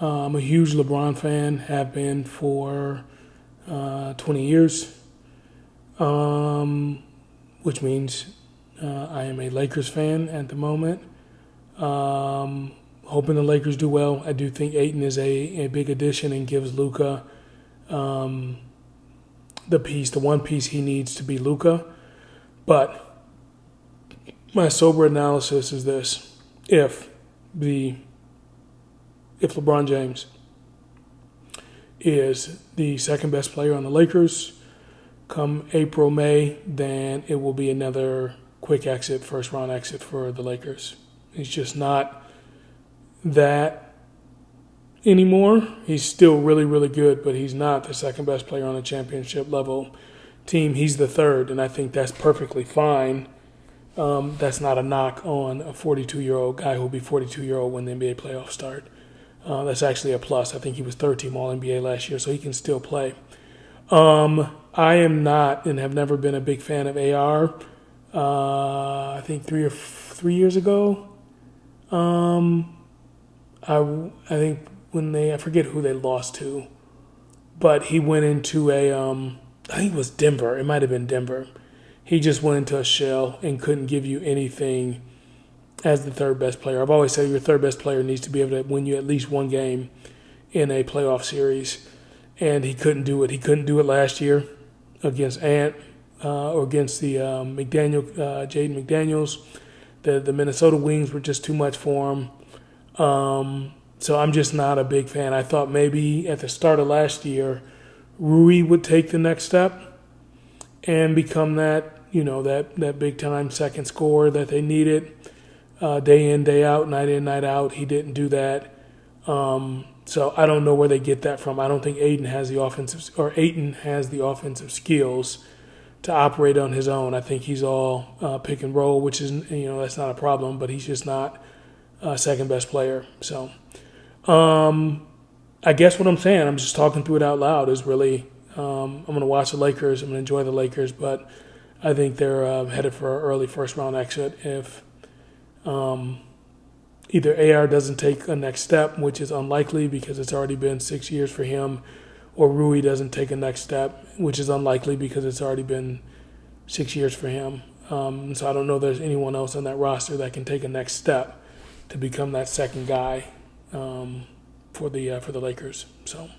I'm a huge LeBron fan, have been for 20 years, um, which means I am a Lakers fan at the moment. Hoping the Lakers do well. I do think Ayton is a big addition and gives Luka um, the one piece he needs to be Luka. But my sober analysis is this: if the if LeBron James is the second best player on the Lakers come April, May, then it will be another quick exit, first round exit for the Lakers. He's just not that anymore. He's still really, really good, but he's not the second best player on a championship level team. He's the third, and I think that's perfectly fine. That's not a knock on a 42-year-old guy who will be 42-year-old when the NBA playoffs start. That's actually a plus. I think he was third team All NBA last year, so he can still play. I am not and have never been a big fan of AR. I think 3 years ago, I think I forget who they lost to, but he went into I think it was Denver. It might have been Denver. He just went into a shell and couldn't give you anything as the third best player. I've always said your third best player needs to be able to win you at least one game in a playoff series, and he couldn't do it. He couldn't do it last year against Ant or against the Jaden McDaniels. The Minnesota Wings were just too much for him. So I'm just not a big fan. I thought maybe at the start of last year, Rui would take the next step and become that big time second scorer that they needed, day in, day out, night in, night out. He didn't do that. So I don't know where they get that from. I don't think Ayton has the offensive skills to operate on his own. I think he's all pick and roll, which is that's not a problem, but he's just not second best player. So I guess what I'm saying, I'm just talking through it out loud, is really I'm going to watch the Lakers. I'm going to enjoy the Lakers, but I think they're headed for an early first round exit if either AR doesn't take a next step, which is unlikely because it's already been 6 years for him, or Rui doesn't take a next step, which is unlikely because it's already been 6 years for him. So I don't know if there's anyone else on that roster that can take a next step to become that second guy for the Lakers. So.